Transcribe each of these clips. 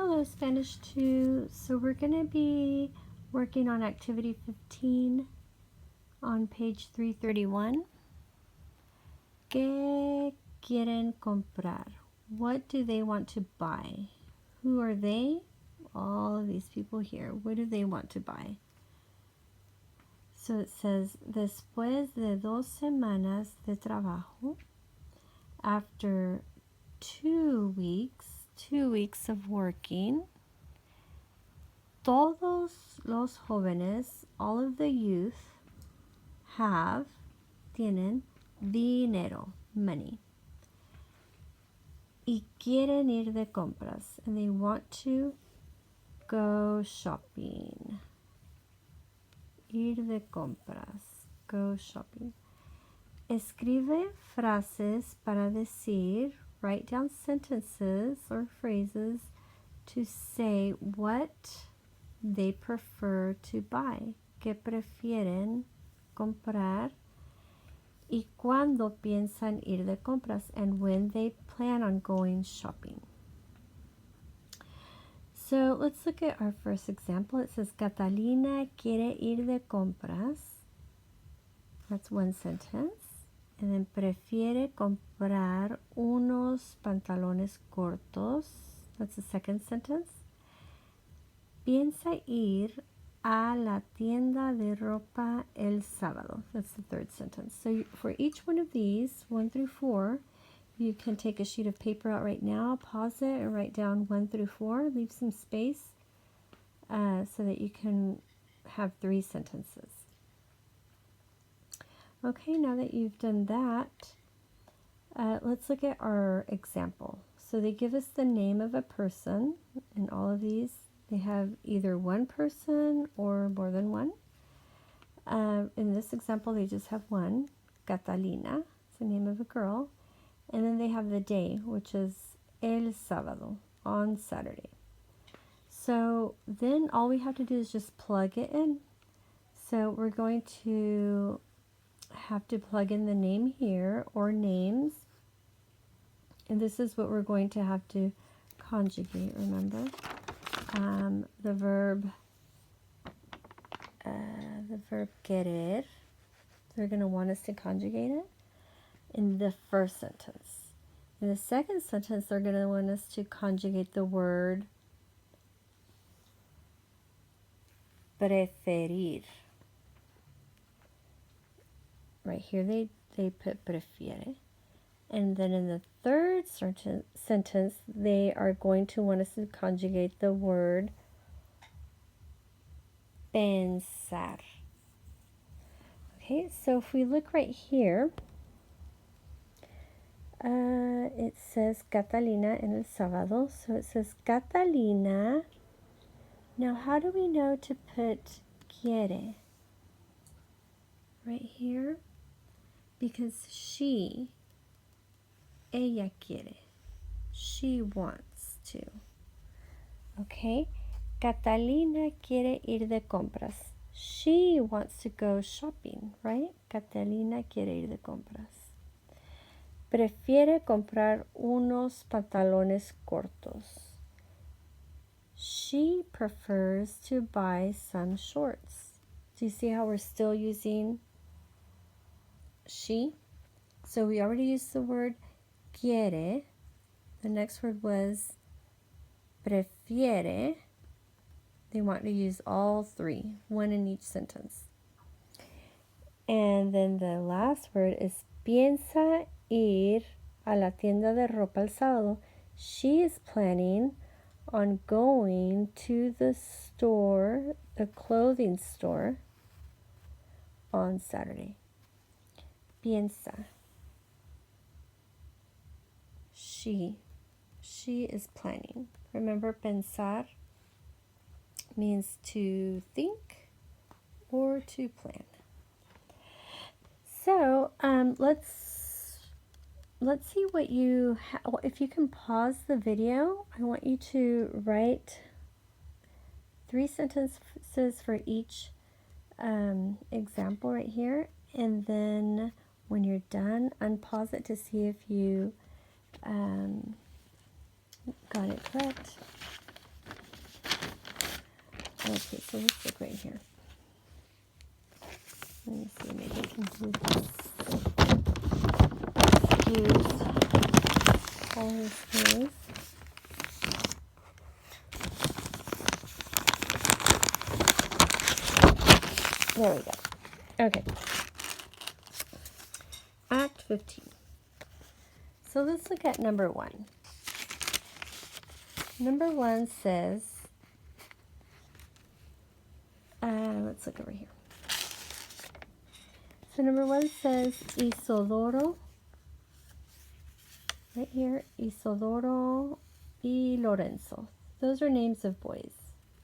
Hello, Spanish 2. So we're going to be working on activity 15 on page 331. ¿Qué quieren comprar? What do they want to buy? Who are they? All of these people here. What do they want to buy? So it says, después de 2 semanas de trabajo, after 2 weeks of working, todos los jóvenes, all of the youth, tienen dinero, money. Y quieren ir de compras, and they want to go shopping. Ir de compras, go shopping. Escribe frases para decir, write down sentences or phrases to say what they prefer to buy, que prefieren comprar, y cuándo piensan ir de compras, and when they plan on going shopping. So let's look at our first example. It says, Catalina quiere ir de compras. That's one sentence. And then prefiere comprar unos pantalones cortos. That's the second sentence. Piensa ir a la tienda de ropa el sábado. That's the third sentence. So for each one of these, 1 through 4, you can take a sheet of paper out right now, pause it, and write down 1 through 4. Leave some space so that you can have 3 sentences. Okay, now that you've done that, let's look at our example. So they give us the name of a person, and all of these, they have either one person or more than one. In this example, they just have one, Catalina. It's the name of a girl. And then they have the day, which is el sábado, on Saturday. So then all we have to do is just plug it in. So we're going to have to plug in the name here, or names. And this is what we're going to have to conjugate, remember? The verb querer. They're going to want us to conjugate it in the first sentence. In the second sentence, they're going to want us to conjugate the word preferir. Right here, they put prefiere. And then in the third sentence, they are going to want us to conjugate the word pensar. Okay, so if we look right here, it says Catalina en el sábado. So it says Catalina. Now, how do we know to put quiere? Right here? Because ella quiere. She wants to. Okay? Catalina quiere ir de compras. She wants to go shopping, right? Catalina quiere ir de compras. Prefiere comprar unos pantalones cortos. She prefers to buy some shorts. Do you see how we're still using she? So we already used the word quiere. The next word was prefiere. They want to use all 3, one in each sentence. And then the last word is piensa ir a la tienda de ropa el sábado. She is planning on going to the store, the clothing store, on Saturday. Piensa. She is planning. Remember, pensar means to think or to plan. So let's see what you if you can pause the video. I want you to write 3 sentences for each example right here, and then when you're done, unpause it to see if you got it correct. Okay, so let's look right here. Let me see, maybe I can do this. Use all these things. There we go. Okay. Act 15. So let's look at number 1. Number 1 says, let's look over here. So number 1 says Isodoro, right here, Isodoro y Lorenzo. Those are names of boys,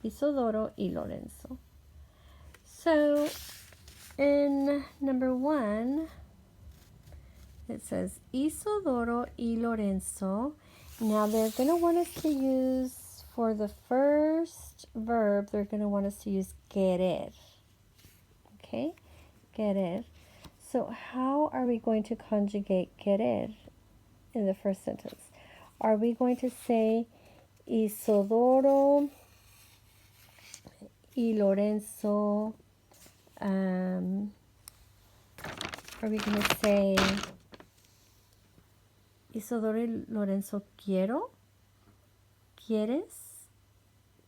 Isodoro y Lorenzo. So in number 1, it says Isodoro y Lorenzo. Now they're going to want us to use, for the first verb, they're going to want us to use querer. Okay, querer. So how are we going to conjugate querer in the first sentence? Are we going to say Isodoro y Lorenzo? Are we going to say Isodoro y Lorenzo quiero? ¿Quieres?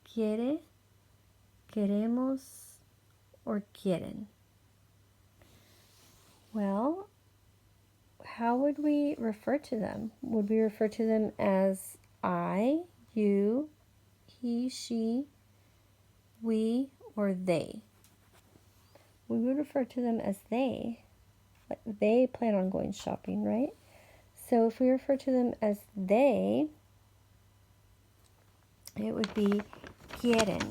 ¿Quiere? ¿Queremos? Or quieren? Well, how would we refer to them? Would we refer to them as I, you, he, she, we, or they? We would refer to them as they. Like they plan on going shopping, right? So if we refer to them as they, it would be quieren.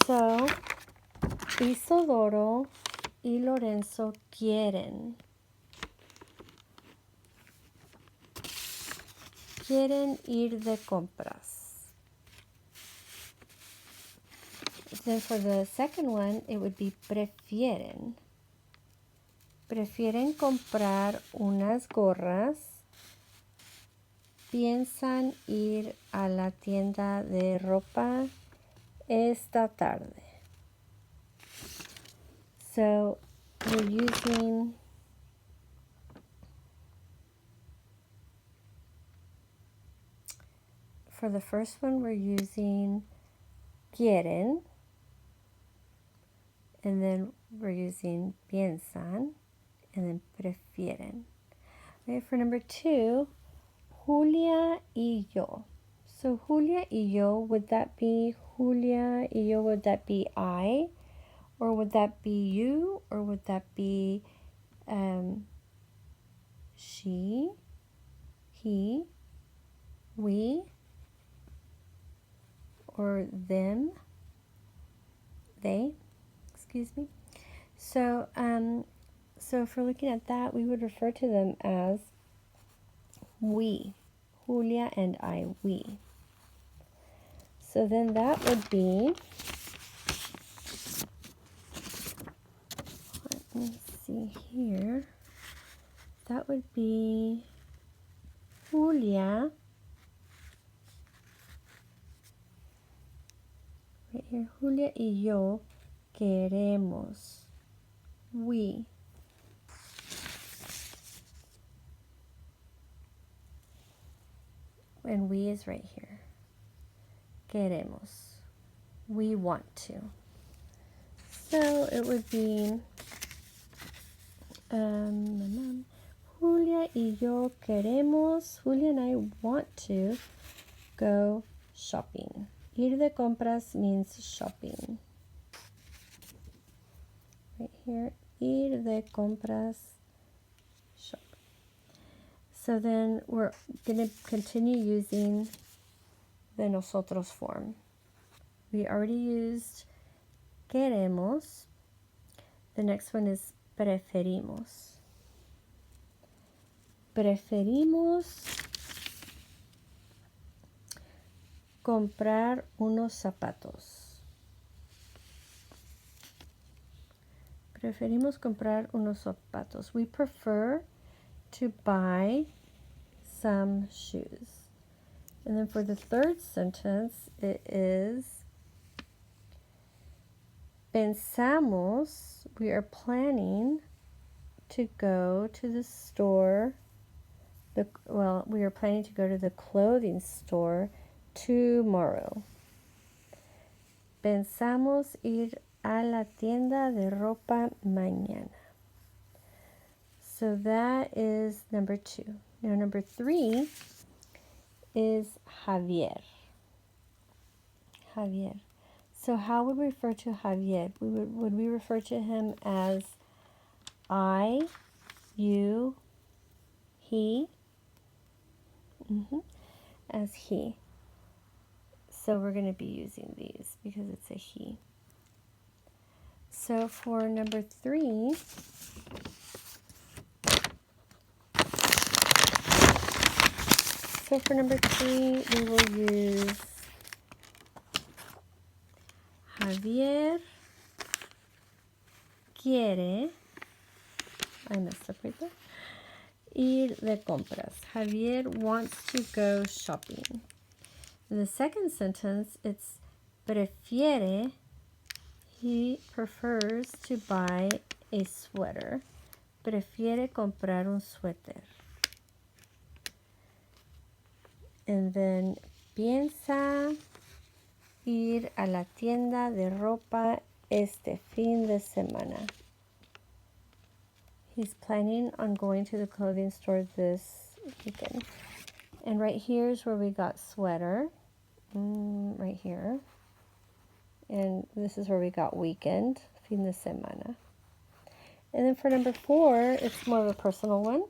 So, Isodoro y Lorenzo quieren. Quieren ir de compras. Then for the second one, it would be prefieren. Prefieren comprar unas gorras. Piensan ir a la tienda de ropa esta tarde. So we're using for the first one, we're using quieren, and then we're using piensan, and then prefieren. Okay, for number 2, Julia y yo. So Julia y yo, would that be Julia y yo? Would that be I? Or would that be you? Or would that be she, he, we, or them, they, excuse me. So, so if we're looking at that, we would refer to them as we. Julia and I, we. So then that would be, let me see here, that would be Julia, right here, Julia y yo queremos, we. And we is right here. Queremos. We want to. So it would be Julia y yo queremos. Julia and I want to go shopping. Ir de compras means shopping. Right here. Ir de compras. Shop. So then we're going to continue using the nosotros form. We already used queremos. The next one is preferimos. Preferimos comprar unos zapatos. Preferimos comprar unos zapatos. We prefer to buy some shoes. And then for the third sentence, it is pensamos, we are planning to go to the store. We are planning to go to the clothing store tomorrow. Pensamos ir a la tienda de ropa mañana. So that is number 2. Now number 3 is Javier. Javier. So how would we refer to Javier? Would we refer to him as I, you, he? As he. So we're going to be using these because it's a he. So for number 3, we will use Javier quiere, I messed up right there, ir de compras. Javier wants to go shopping. In the second sentence, it's prefiere, he prefers to buy a sweater. Prefiere comprar un suéter. And then piensa ir a la tienda de ropa este fin de semana. He's planning on going to the clothing store this weekend. And right here is where we got sweater. Right here. And this is where we got weekend, fin de semana. And then for number 4, it's more of a personal one.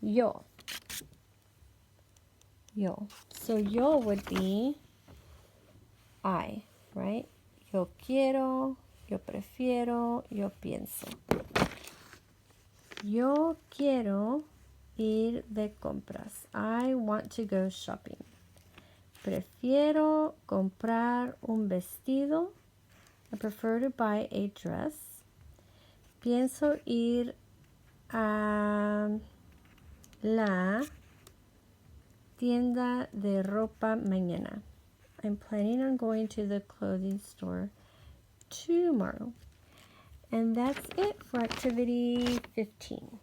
Yo. Yo. So yo would be I, right? Yo quiero, yo prefiero, yo pienso. Yo quiero ir de compras. I want to go shopping. Prefiero comprar un vestido. I prefer to buy a dress. Pienso ir a la tienda de ropa mañana. I'm planning on going to the clothing store tomorrow. And that's it for activity 15.